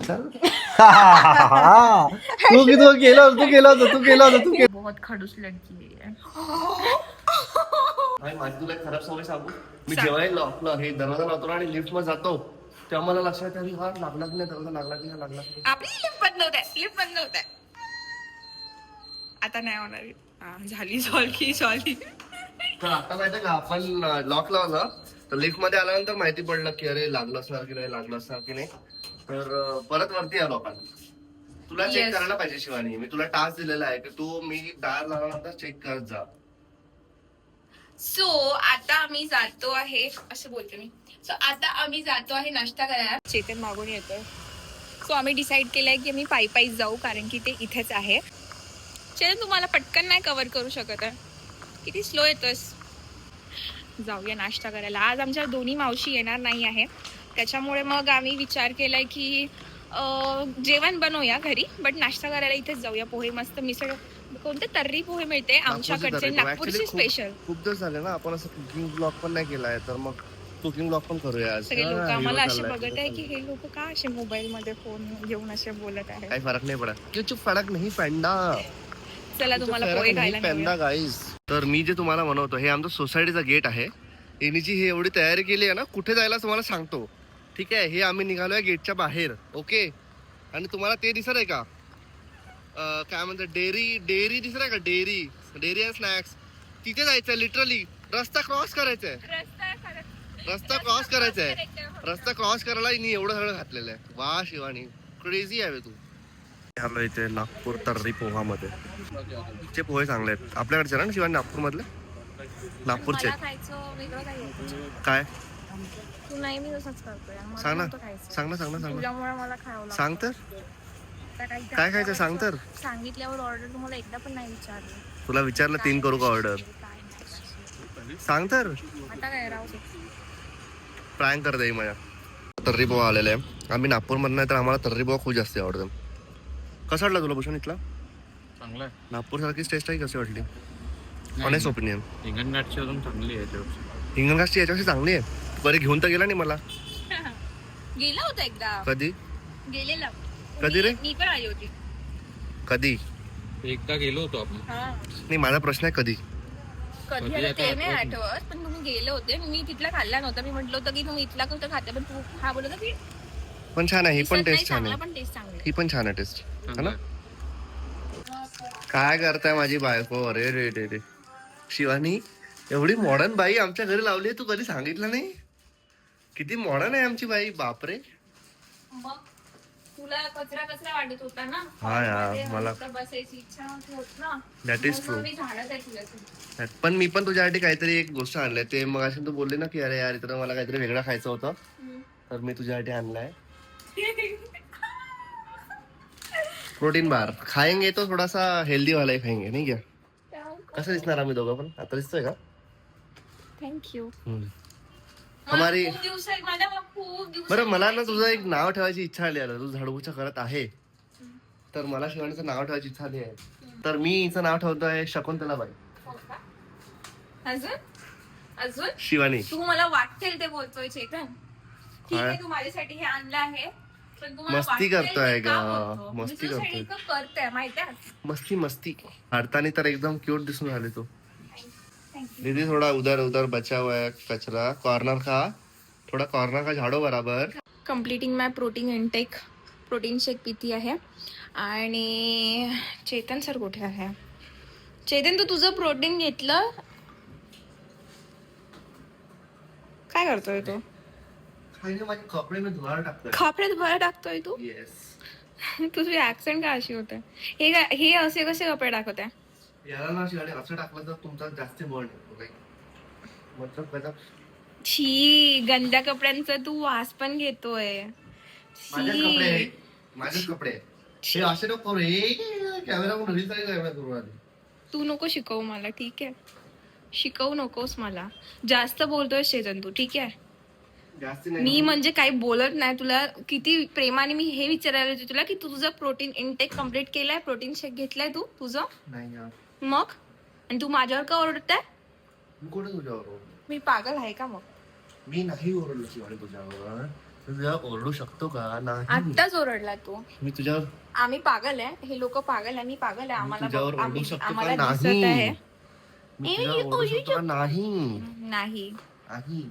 तू बहुत खडूस लड़की है. माझी तुला खराब सवय सांगू. मी जेव्हा लॉकला हे दरवाजा लावतो आणि लिफ्ट मध्ये जातो तेव्हा मला लक्षात आली हा लागला की नाही दरवाजा लागला की नाही लागला की नाही. आपली लिफ्ट बंद होत आहे. आता नाही होणार. झाली सॉल्की. तर आता माहितीये का आपण लॉक लावला तर लिफ्ट मध्ये आल्यानंतर माहिती पडलं की अरे लागलं असणार की नाही. तर परत वरती आलो आपण. तुला चेक करायला पाहिजे शिवानी. मी तुला टास्क दिलेला आहे की तू मी दार लावल्यानंतर चेक करत जा. सो आता आम्ही जातो आहे असं बोलते मी. सो आता आम्ही जातो आहे नाश्ता करायला. चेतन मागून येतोय. सो आम्ही डिसाईड केलंय की आम्ही पायी जाऊ कारण की ते इथेच आहे. चेतन तुम्हाला पटकन नाही कव्हर करू शकत आहे. किती स्लो येतोस. जाऊया नाश्ता करायला. आज आमच्या दोन्ही मावशी येणार नाही आहे त्याच्यामुळे मग आम्ही विचार केलाय की जेवण बनवूया घरी बट नाश्ता करायला इथेच जाऊया. पोहे मस्त मिसळ कोणते तर्री पोहे मिळते आमच्याकडचे नागपूरचे स्पेशल. खूप दिवस झाले ना आपण असं कुकिंग ब्लॉग पण नाही केलाय तर मग कुकिंग ब्लॉग पण करूया. सगळे लोक आम्हाला असे बघत आहे की हे लोक का असे मोबाईल मध्ये फोन घेऊन असे बोलत आहे. काही फरक नाही पडत. चुप फरक नाही पेंडा. चला तुम्हाला पोहे खायला पेंडा गाईस. तर मी जे तुम्हाला म्हणवतो हे आमचं सोसायटीचा गेट आहे. एनीची ही एवढी तयारी केली आहे ना कुठे जायला तुम्हाला सांगतो. ठीक आहे. हे आम्ही निघालोय गेटच्या बाहेर. ओके. आणि तुम्हाला ते दिसत आहे का काय म्हणतात डेअरी दिसत आहे का डेअरी अँड स्नॅक्स. तिथे जायचंय लिटरली. रस्ता क्रॉस करायचाय. रस्ता क्रॉस करायला एवढं सगळं घातलेलं आहे. वा शिवानी क्रेझी आहे तू. आलो इथे नागपूर तर्री पोहामध्ये. चे पोहे चांगले आहेत आपल्याकडचे ना शिवानी नागपूर मधले. नागपूरचे काय सांग तर काय खायचं सांग तर. सांगितल्यावर ऑर्डर तुम्हाला एकदा पण नाही विचारलं. तुला विचारलं 3 करू का ऑर्डर सांग तर. आता काय राहू दे. प्रँक कर दे माझ्या. तर्री पोहा आलेला आहे. आम्ही नागपूर मधून नाही तर आम्हाला तर्री पोहा खूप जास्त आवडतं. कसा वाटला तुला भूषण इथला. चांगला आहे. नागपूर सारखीच टेस्ट आहे. कशी वाटली ऑनेस्ट ओपिनियन. हिंगणघाटची अजून चांगली आहे. हिंगणघाटची याच्यापेक्षा चांगली आहे. बरे घेऊन तर गेला नाही मला. गेला होता एकदा. कधी गेलेला. कधी रे. मी पण आली होती. कधी एकदा गेलो होतो आपण. नाही माझा प्रश्न आहे कधी कधी ते नाही आठवत पण तुम्ही गेले होते. मी तिथला खाल्ला नव्हता. मी म्हटलं होतं की तुम्ही इथला कुठं खाते पण तू हा बोलत होता की पण छान आहे. ही पण टेस्ट छान आहे. पण टेस्ट चांगली. ही पण छान आहे टेस्ट है ना. काय करताय माझी बायको. अरे रे रे रे शिवानी एवढी मॉडर्न बाई आमच्या घरी लावली आहे. तू कधी सांगितलं नाही. किती मॉडर्न आहे आमची बाई. बापरे. मग तुला कचरा वाटत होता ना. हा यार मला बसायची इच्छा होत ना. That is true. मी झाडच आहे तुझ्यासाठी. पण मी पण तुझ्यासाठी काहीतरी एक गोष्ट आणलंय. ते मग अशी तू बोलली ना की अरे यार इथं मला काहीतरी वेगळं खायचं होतं तर मी तुझ्यासाठी आणलाय प्रोटीन बार. खाएंगे तो थोड़ा सा हेल्दी वाला ही खाएंगे नहीं क्या. कसं दिसणार आम्ही दोघं पण. आता दिसतोय का. थँक्यू. हमारी खूप बरं मला ना तुझं एक नाव ठेवायची इच्छा आली आहे. तू झाडूच्या करत आहे तर मला शिवानीचं नाव ठेवायची इच्छा आली आहे. तर मी हिचं नाव ठेवतोय शकुंतलाबाई. अजून शिवानी. तू मला वाटेल ते बोलतोय चेतन. ठीक आहे तू माझ्यासाठी हे आणलं आहे पण तुम्हाला मस्ती करतोय का. मस्ती करतोय माहिती आहे. मस्ती हाडतानी तर एकदम क्यूट दिसून आले तू. दीदी थोड़ा उधर बचा हुआ है कचरा. कॉर्नर का झाडो बराबर. कम्प्लिटिंग माय प्रोटीन इनटेक. प्रोटीन शेक पिती आहे आणि चेतन सर कुठे आहे. चेतन तू तुझं प्रोटीन घेतलं. काय करतोय तू. खापऱ्यात धुवायला टाकतोय तू. तुझी ऍक्सेंट का अशी होते. हे असे कसे कपडे टाकत आहे. याला ना शिवानी असं टाकलं तर तुमचा जास्त बळ मतलब छी गंद्या कपड्यांचा तू वास पण घेतोय. माझे कपडे हे असे नको रे. कॅमेरा पण रील करू आधी. तू नको शिकवू मला. ठीक आहे शिकवू नकोस मला. जास्त बोलतोय चेतन तू. ठीक आहे मी म्हणजे काही बोलत नाही. तुला किती प्रेमाने मी हे विचारायला होते तुला की तू तुझं प्रोटीन इनटेक कम्प्लीट केलाय. प्रोटीन शेक घेतलाय तू तुझं. मग आणि तू माझ्यावर का ओरडताय. कुठे तुझ्यावर. मी पागल आहे का मग. मी नाही ओरडलो शिवानी तुझ्यावर. तुझ्यावर ओरडू शकतो का? नाही. आत्ताच ओरडला तू. मी तुझ्यावर आम्ही पागल आहे, हे लोक पागल आहे, मी पागल आहे. तुझ्यावर ओरडू आम्हाला शकतो आम्हाला का? दिसत नाही. आहे. मी तुझ्यावर ओरडू शकतो का? नाही. नाही नाही.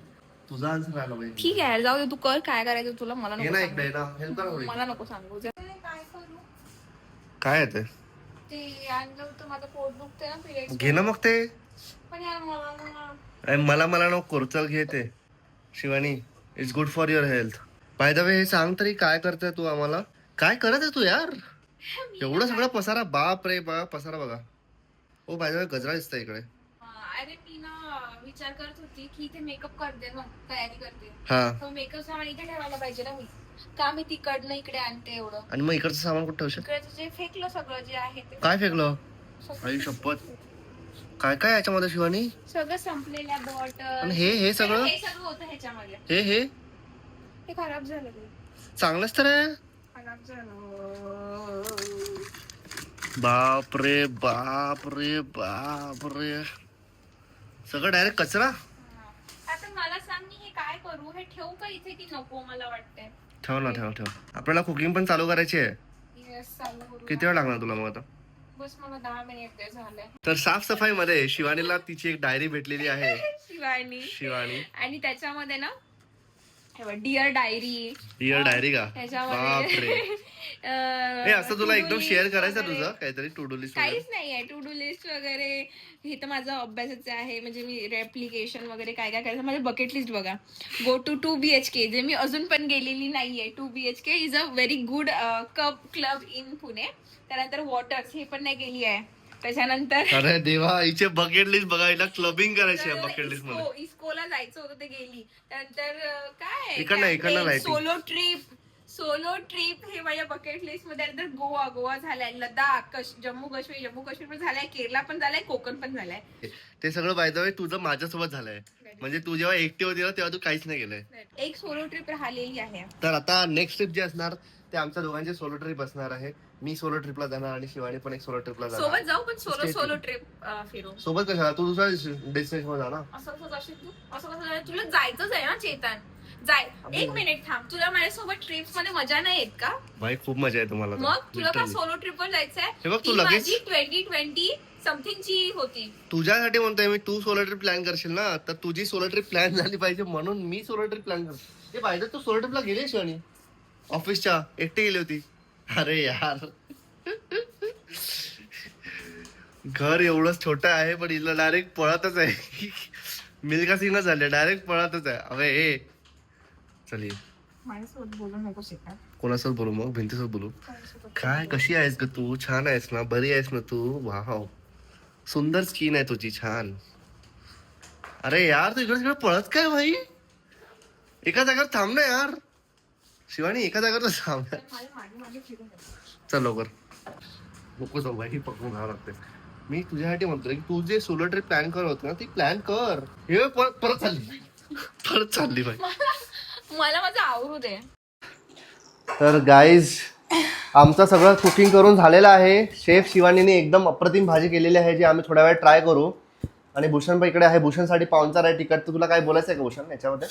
तुझा आन्सर आला पाहिजे. ठीक आहे, जाऊ दे, तू कर काय करायचं तुला. मला ये नको ना सांगू. इकडे ना, हेल्प कर थोडी. मला नको सांगू. काय करू? काय आहे ते? ते आणलं होतं, माझं पोट दुखतंय ना पिरियड्स. घे ना मग ते. पण यार मला अरे मला नको, चल घे ते. Shivani, it's good for your health. By the way, हे सांग तरी काय करतोय तू आम्हाला? काय करत आहे तू यार? एवढं सगळं पसारा, बाप रे बाप, पसारा बघा. ओ बाय द वे, गजरा दिसतंय इकडे. अरे मी ना विचार करत होती की इथे मेकअप करते ना, तयारी करते. हा. मेकअप सामान इथे ठेवायला पाहिजे ना मी. का मी तिकडनं इकडे आणते एवढं? आणि मग इकडचं सामान कुठं ठेवशील? इकडे जे फेकलं सगळं जे आहे ते काय फेकलं? आई शपथ. काय काय याच्यामध्ये शिवानी? सगळं संपलेल्या बॉटल. आणि हे सगळं? हे सगळं होतं ह्याच्यामध्ये. हे खराब झालं. ते चांगलंच तर आहे. खराब झालं. बाप रे बाप रे बाप रे, सगळं डायरेक्ट कचरा. आता मला सांग, मी हे काय करू? हे ठेवू का इथे की नको? मला वाटतंय ठेव ना, ठेव. आपल्याला कुकिंग पण चालू करायची आहे. येस, चालू करू. किती वेळ लागणार तुला मग आता? बस मला 10 मिनिट झालंय. तर साफसफाई मध्ये शिवानीला तिची एक डायरी भेटलेली आहे. शिवानी. आणि त्याच्यामध्ये ना डिअर डायरी. डिअर डायरी का? त्याच्यामध्ये हे असं तुला एकदम शेअर करायचं तुझं काहीतरी टू डू लिस्ट? काहीच नाहीये टू डू लिस्ट वगैरे. हे तर माझं अभ्यासाचं आहे, म्हणजे मी रेप्लिकेशन वगैरे काय काय करायचं. माझं बकेट लिस्ट बघा. गो टू 2 BHK, जे मी अजून पण गेलेली नाहीये. 2 BHK is a very good club in Pune. त्यानंतर वॉटर्स, हे पण नाही गेली आहे. त्याच्यानंतर अरे देवा, हिचे बकेट लिस्ट बघा, हिला क्लबिंग करायची आहे बकेट लिस्ट मध्ये. इस्कोला जायचं होतं, ते गेली. त्यानंतर इकडनं काय सोलो ट्रिप हे माझ्या बकेट लिस्ट मध्ये. नंतर गोवा झालाय, लडाख, जम्मू काश्मीर पण झालाय, केरला पण झालाय, कोकण पण झालाय. ते सगळं बाय द वे तुझं माझ्यासोबत झालंय. म्हणजे तू जेव्हा एकटी होती ना तेव्हा तू काहीच नाही केलंय. एक सोलो ट्रिप राहिलेली आहे. तर आता नेक्स्ट ट्रिप जे असणार ते आमच्या दोघांचे सोलो ट्रिप असणार आहे. मी सोलो ट्रिपला जाणार आणि शिवानी पण एक सोलो ट्रिपला जाणार. सोबत जाऊ, पण सोलो ट्रिप फिरू. सोबत कशाला? तू दुसऱ्या डेस्टिनेशन वर जा ना. असं कसं तुला जायचंच आहे ना चेतन? जाय. एक मिनिट थांब, तुला माझ्यासोबत ट्रिप्स मध्ये मजा नाही येत का? भाई खूप मजा आहे तुम्हाला. मग तुला का सोलो ट्रिप वर जायचंय? हे बघ, तू लगेच 2020 समथिंग ची होती. तुझ्यासाठी म्हणतोय मी, तू सोलो ट्रिप प्लॅन करशील ना, तर तुझी सोलो ट्रिप प्लॅन झाली पाहिजे म्हणून मी सोलो ट्रिप प्लॅन करतो. हे पाहिजे तू सोलो ट्रिपला गेली शिवानी ऑफिसच्या एकटी गेली होती. अरे यार, घर एवढंच छोटं आहे पण हिला डायरेक्ट पळतच आहे. मिल्का सिंग झाले, डायरेक्ट पळतच आहे. अबे ए चल, माझ्यासोबत बोलू नको शिकणार. कोणासोबत बोलू? मग भिंतीसोबत बोलू. काय, कशी आहेस ग तू? छान आहेस ना? बरी आहेस ना तू? वाव, सुंदर स्किन आहे तुझी, छान. अरे यार, तू इकडे तिकडे पळत काय भाई? एका जागेवर थांब ना यार. शिवानी, एका जागेवर थांब. चल लवकर. नको जाऊ भाई, पकडून घ्यावं लागते. मी तुझ्यासाठी म्हणतोय की तू जे सोलो ट्रिप प्लॅन करत होती ना ती प्लॅन कर. हे परत चालली भाई. मला माझं आवरू दे. तर गाईज, आमचं सगळं कुकिंग करून झालेलं आहे. शेफ शिवानीने एकदम अप्रतिम भाजी केलेली आहे, जी आम्ही थोड्या वेळ ट्राय करू. आणि भूषण पण इकडे आहे. भूषणसाठी पाहुणचार आहे तिकट. तर तुला काय बोलायचं आहे का भूषण याच्यामध्ये?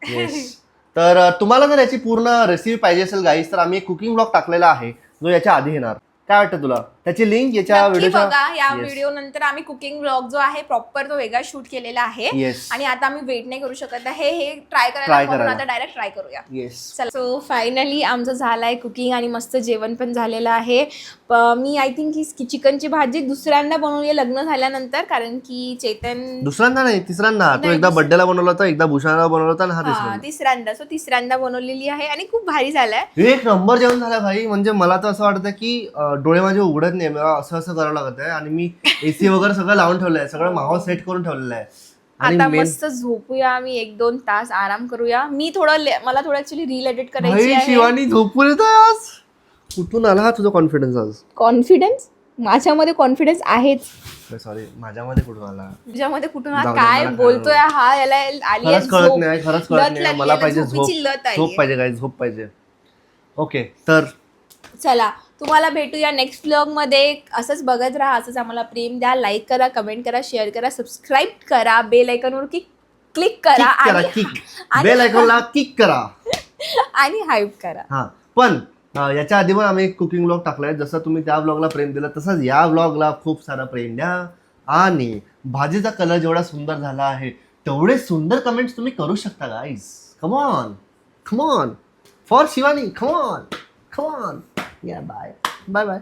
येस. तर तुम्हाला जर याची पूर्ण रेसिपी पाहिजे असेल गाईज, तर आम्ही एक कुकिंग ब्लॉग टाकलेला आहे जो याच्या आधी येणार. काय वाटतं तुला? त्याची लिंक याच्या व्हिडिओच्या बघा. या व्हिडिओ नंतर आम्ही कुकिंग ब्लॉग जो आहे प्रॉपर तो वेगळा शूट केलेला आहे. येस. आणि आता आम्ही वेट नाही करू शकत आहे हे ट्राय करायला. आता डायरेक्ट ट्राय करूया. येस. चला, सो फायनली आमचं झालंय कुकिंग आणि मस्त जेवण पण झालेलं आहे. मी आय थिंक ही चिकनची भाजी दुसऱ्यांदा बनवली लग्न झाल्यानंतर, कारण की चेतन दुसऱ्यांदा नाही, तिसऱ्यांदा. तो एकदा बर्थडेला बनवला होता, एकदा भूषणाला बनवला होता आणि हा तिसऱ्यांदा. सो तिसऱ्यांदा बनवलेली आहे आणि खूप भारी झालाय. एक नंबर जेवण झाला भाई. म्हणजे मला तर असं वाटतं की डोळे माझे उघडत नाही, मला असं करावं लागत आहे. आणि मी एसी वगैरे सगळं लावून ठेवलंय, सगळं माहौल सेट करून ठेवलेलं आहे. आता मस्त झोपूया आम्ही, 1-2 तास आराम करूया. मला थोडं ऍक्च्युअली रील एडिट करायची आहे. शिवानी झोपून येत आज. कुठून आला हा तुझा कॉन्फिडन्स आज? कॉन्फिडन्स? माझ्यामध्ये कॉन्फिडन्स आहेच. सॉरी, माझ्यामध्ये कुठून आला? तुझ्यामध्ये कुठून आला? काय बोलतोय हा? याला आली खरंच कळत नाही. मला पाहिजे झोप. झोप पाहिजे काय, झोप पाहिजे. ओके, तर चला, तुम्हाला भेटूया नेक्स्ट व्लॉग मध्ये. असंच बघत राहा, असंच आम्हाला प्रेम द्या. लाईक करा, कमेंट करा, शेअर करा, सबस्क्राईब करा, बेल आयकॉनवर क्लिक क्लिक करा आणि बेल आयकॉनला किक करा आणि हाईप करा. हा पण याच्या आधी पण आम्ही कुकिंग ब्लॉग टाकलाय. जसं तुम्ही त्या ब्लॉगला प्रेम दिलं तसंच या ब्लॉगला खूप सारा प्रेम द्या. आणि भाजीचा कलर जेवढा सुंदर झाला आहे तेवढे सुंदर कमेंट्स तुम्ही करू शकता guys. Come on for Shivani. Come on या बाय बाय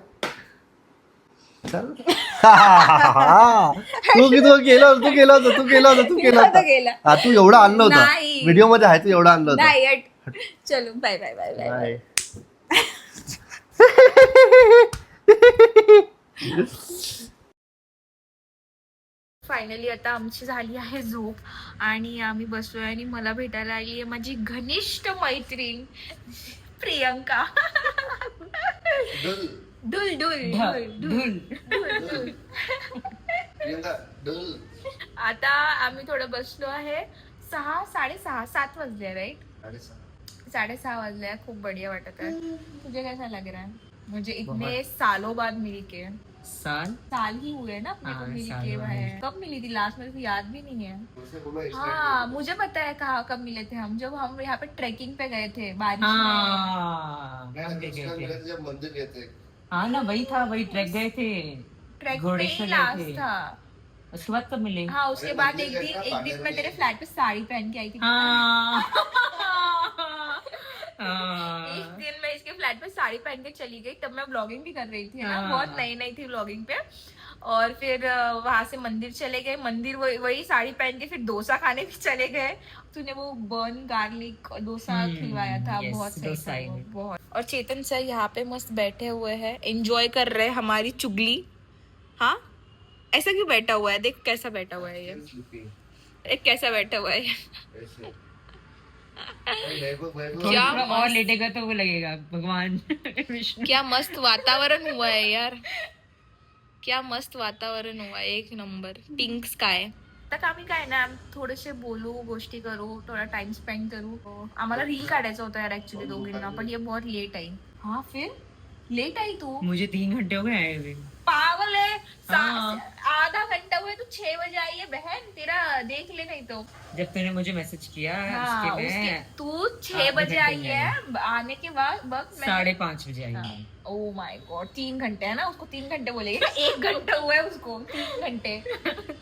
चल. तू केलं होतं. हा, तू एवढं आणलं होतं नाही. व्हिडिओ मध्ये आहे. तू एवढं आणलं होतं. नाही चलो bye bye bye bye. Bye. Finally आता आमची झाली आहे झोप आणि आम्ही बसलोय आणि मला भेटायला आली आहे माझी घनिष्ठ मैत्रीण प्रियंका. डुल डुल डुल डुल. आता आम्ही थोडं बसलो आहे. 6:30 7 वाजले राईट. 6:30 वाजले. खूप बढिया वाटत है. तुझे कैसा लग रहा है? मुझे इतने सालों बाद मिली के साल ही हुए ना अपने को मिली के. कब मिली थी लास्ट में तो याद भी नहीं है. हाँ मुझे पता है कहाँ कब मिले थे हम. जब हम यहाँ पे ट्रेकिंग पे गए थे बारिश जब मंदिर गए थे. हाँ ना वही था. वही ट्रैक गए थे. ट्रेक घोड़ेश्वर पे गए लास्ट थे. था. उसके बाद कब मिले? हाँ उसके बाद एक दिन मैं तेरे फ्लैट पे साड़ी पहन के आई थी. हाँ. एक दिन मैं इसके फ्लैट पे साड़ी पहन के चली गई. तब मैं व्लॉगिंग भी कर रही थी ना. हाँ. बहुत नई थी व्लॉगिंग पे. और फिर वहां से मंदिर चले गए. मंदिर वही साड़ी पहन के फिर डोसा खाने भी चले गए. तूने वो बर्न गार्लिक डोसा खिलवाया था. yes, बहुत सही डोसा था ही वो, में. बहुत. और चेतन सर यहाँ पे मस्त बैठे हुए हैं. एंजॉय कर रहे हैं हमारी चुगली. हाँ ऐसा क्यों बैठा हुआ है? देख कैसा बैठा हुआ है ये. एक कैसा बैठा हुआ है. क्या थोड़ा और मस्त- लेटेगा तो वो लगेगा भगवान विष्णु. क्या मस्त वातावरण हुआ है यार. क्या मस्त वातावरण हुआ आहे. एक नंबर. Pink sky. आता आम्ही काय ना थोडेसे बोलू गोष्टी करू थोडा टाइम स्पेंड करू. आम्हाला रील काढायचं होतं यार ऍक्च्युली दोघींना. पण ये बहुत लेट आई. हाँ फिर लेट आई तू. मुझे 3 घंटे हो गए आए हुए. पागल है. हाँ. आधा घंटा हुआ है. तू 6 बजे आई है बहन. तेरा देख ले नहीं तो. जब तूने मुझे मैसेज किया हाँ, उसके उसके मैं तू 6 आधे बजे घंटे आई में है. आने के बाद वक्त 5:30 बजे आई हाँ. मैं. ओ माय गॉड 3 घंटे है ना. उसको 3 घंटे बोलेंगे ना. 1 घंटा हुआ है उसको. 3 घंटे.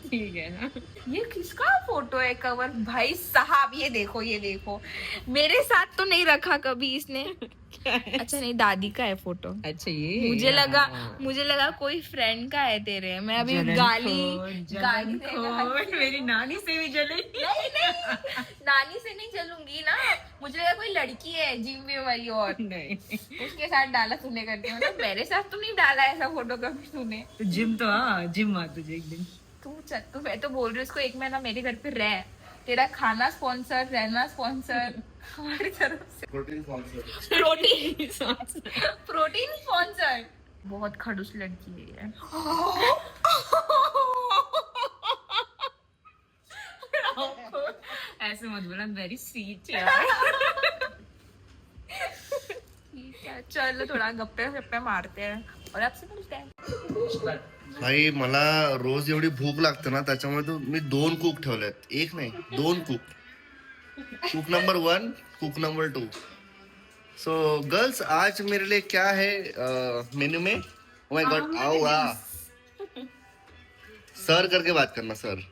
ठीक है ना. ये किसका फोटो है कवर भाई साहब. ये देखो मेरे साथ तो नहीं रखा कभी इसने. अच्छा नहीं दादी का है फोटो. अच्छा ये मुझे लगा कोई फ्रेंड का है तेरे. मैं अभी गाली देने मेरी नानी से भी जले. नहीं नानी से नहीं चलूंगी ना. मुझे लगा कोई लड़की है जिम में वाली और नहीं उसके साथ डाला तूने करके. मतलब मेरे साथ तो नहीं डाला ऐसा फोटो कभी तूने. तो जिम तो हाँ जिम आ तुझे एक दिन. तू मैं तो बोल रही हूँ उसको 1 महीना मेरे घर पे रह. तेरा खाना स्पॉन्सर रहना स्पॉन्सर हमारी तरफ से. Protein sponsor. बहुत खड़ूस लड़की है यार. ऐसे मत बोला. वेरी स्वीट यार. ठीक है चलो थोडा गप्पे मारते हैं और आपसे मिलते हैं. भाई मला रोज एवढी भूक लागते ना त्याच्यामुळे तो मी 2 कुक ठेवलेत. एक नाही 2 cook. Cook number 1 cook number 2. So girls आज मेरे लिए क्या है मेन्यू में. Oh my God आवड़ा. सर करके बात करना सर.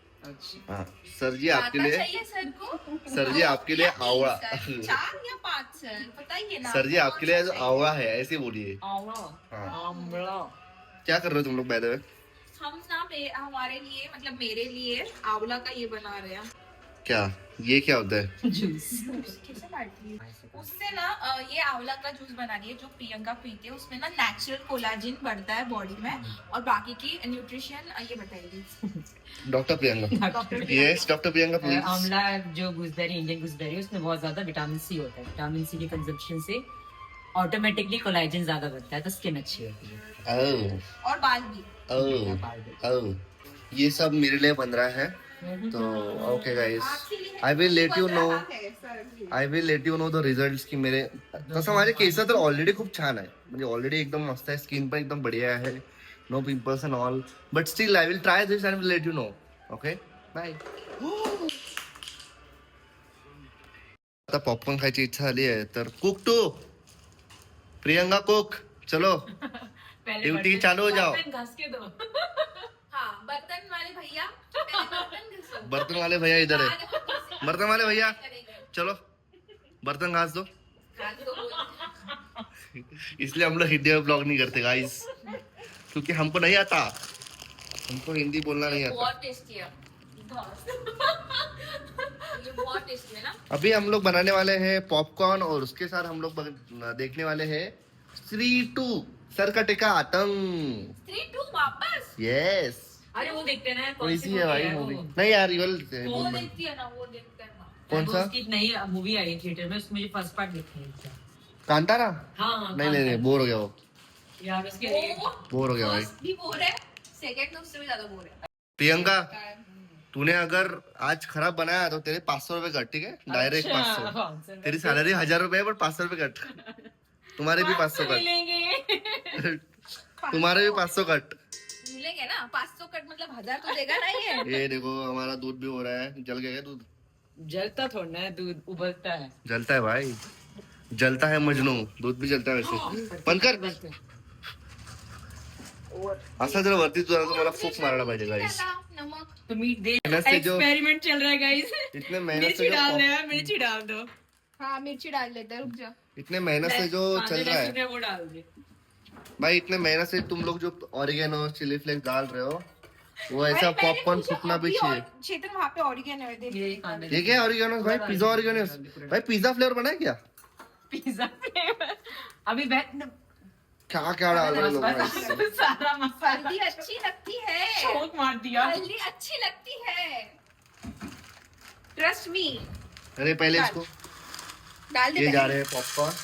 हाँ सर जी आपके लिए. चाहिए सर को. सर जी आपके लिए आवड़ा. 4 या 5 सर बताइए ना. सर जी आपके लिए जो आवड़ा है ऐसे बोलिए. हाँ आमला. क्या कर रहे हो तुम लोग बाय द वे. हम ना हमारे लिए मतलब मेरे लिए आंवला का ये बना रहे हैं. क्या ये क्या होता है. जूस. कैसे काटती है? उससे ना ये आंवला का जूस बना रही है जो प्रियंका पीती है. उसमें ना नेचुरल कोलाजिन बढ़ता है बॉडी में और बाकी की न्यूट्रिशन ये बताइए doctor Priyanka. Doctor. Yes doctor Priyanka please. आमला जो गूसबेरी इंडियन गूसबेरी है उसमें बहुत ज्यादा विटामिन सी होता है. विटामिन सी के कंजप्शन से ऑटोमेटिकली कोलाजन ज्यादा बनता है तो स्किन अच्छी होती है. ओह और बाल भी. ओह ये सब मेरे लिए बन रहा है. तो okay guys I will let you know the results की मेरे तसं माझे केस तर ऑलरेडी खूप छान आहे. म्हणजे ऑलरेडी एकदम मस्त आहे. स्किन पण एकदम बढ़िया आहे. No pimples and all. But still I will try this and will let you know. Okay bye. आता पॉपकॉर्न खायची इच्छा झाली आहे तर कुक टू प्रियंका कुक चलो पहले ड्यूटी बर्तन- चालू हो जाओ। बर्तन घास के दो। हाँ बर्तन वाले भैया पहले बर्तन घसो। बर्तन वाले भैया इधर है बाद में बर्तन वाले भैया करेंगे। चलो बर्तन घास दो रात को बोल- इसलिए हम लोग हिंदी में ब्लॉग नहीं करते गाइस क्योंकि हमको नहीं आता हमको हिंदी बोलना नहीं आता बहुत टेस्टी है ये बहुत टेस्टी है ना। अभी हम लोग बनाने वाले हैं पॉपकॉर्न और उसके साथ हम लोग देखने वाले हैं श्री 2 सर का टिका आतंक 3-2 वापस। यस अरे वो देखते हैं ना कौन कैसी सी है भाई वो? मूवी नहीं यार रियल वो देखती है ना वो देखते हैं ना। कौन सा उसकी एक नई मूवी आई है थिएटर में, उसमें मुझे फर्स्ट पार्ट देखनी है। कांतारा हाँ नहीं नहीं नहीं बोर हो गया वो यार उसके वो बोर हो गया भाई first भी बोर है सेकंड उससे भी ज्यादा बोर है। प्रियंका तूने अगर आज खराब बनाया तो तेरे 500 रुपए कट ठीक है डायरेक्ट 500 तेरी सैलरी 1000 रुपए है पर 500 रुपए कट तुम्हारे भी 500 कट मिलेंगे। तुम्हारे भी 500 कट मिलेंगे ना 500 कट मतलब 1000 तो देगा नहीं है। ये देखो हमारा दूध भी हो रहा है जल गया क्या दूध जलता थोड़ा है दूध, उबलता है। जलता है भाई जलता है मजनू दूध भी जलता है वैसे बंद कर असा जर वरती तुला तर मला फूक मारायला पाहिजे गाइस नमक तो मीट दे। मेहनत से जो एक्सपेरिमेंट चल रहा है गाइस। इतने मेहनत मिर्ची से डाल जो रहे हैं, मिर्ची डाल दो। हाँ मिर्ची डाल लेते हैं रुक जा। इतने मेहनत से जो हाँ, चल जो रहा रेसिपी है वो डाल दे। भाई इतने मेहनत से तुम लोग जो ऑरिगेनो चिली फ्लेक्स डाल रहे हो वो ऐसा पॉपकॉर्न फूकना भी चाहिए क्षेत्र वहाँ पे ऑरिगेनो है देख। ये खाने ये क्या है ऑरिगेनो भाई पिज्जा ऑरिगेनो भाई पिज्जा फ्लेवर बना है क्या पिज्जा फ्लेवर। अभी बैठ क्या क्या डाल रहे लोग भाई सारा मसाला हल्दी अच्छी लगती है। शौक मार दिया। हल्दी अच्छी लगती है ट्रस्ट मी। अरे पहले इसको डाल दे ये जा पहले। रहे हैं पॉपकॉर्न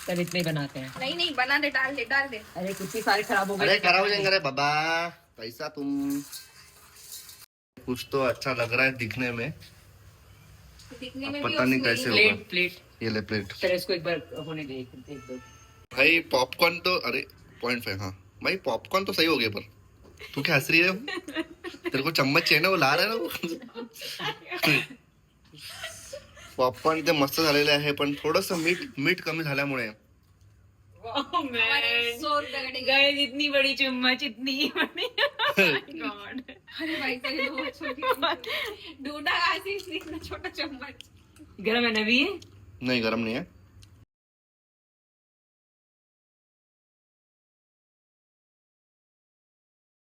तब इतने ही बनाते हैं। नहीं नहीं बना दे डाल दे डाल दे। अरे कुछ ही सारे खराब हो गए। अरे खराब हो जाएंगे रे बाबा पैसा तुम कुछ तो अच्छा लग रहा है दिखने में दिखने अब में पता भी नहीं और कैसे smell होगा। प्लेट प्लेट ये ले प्लेट चलो इसको एक बार होने दे, एक दो। भाई पॉपकॉर्न तो अरे 0.5 हाँ भाई पॉपकॉर्न तो सही हो गया पर तू क्या हंस रही है तेरे को चम्मच चाहिए ना वो ला रहा है ना पॉपकॉर्न ते मस्त झालेले आहे पण थोडस मीठ कमी झाल्यामुळे हमारे 100 रुपए का टिकट। गाइस इतनी बड़ी चम्मच, इतनी बड़ी। गॉड। अरे भाई तेरे दो छोटी ढूंढा ऐसे इतना छोटा चम्मच। गरम है ना अभी ये? नहीं गरम नहीं है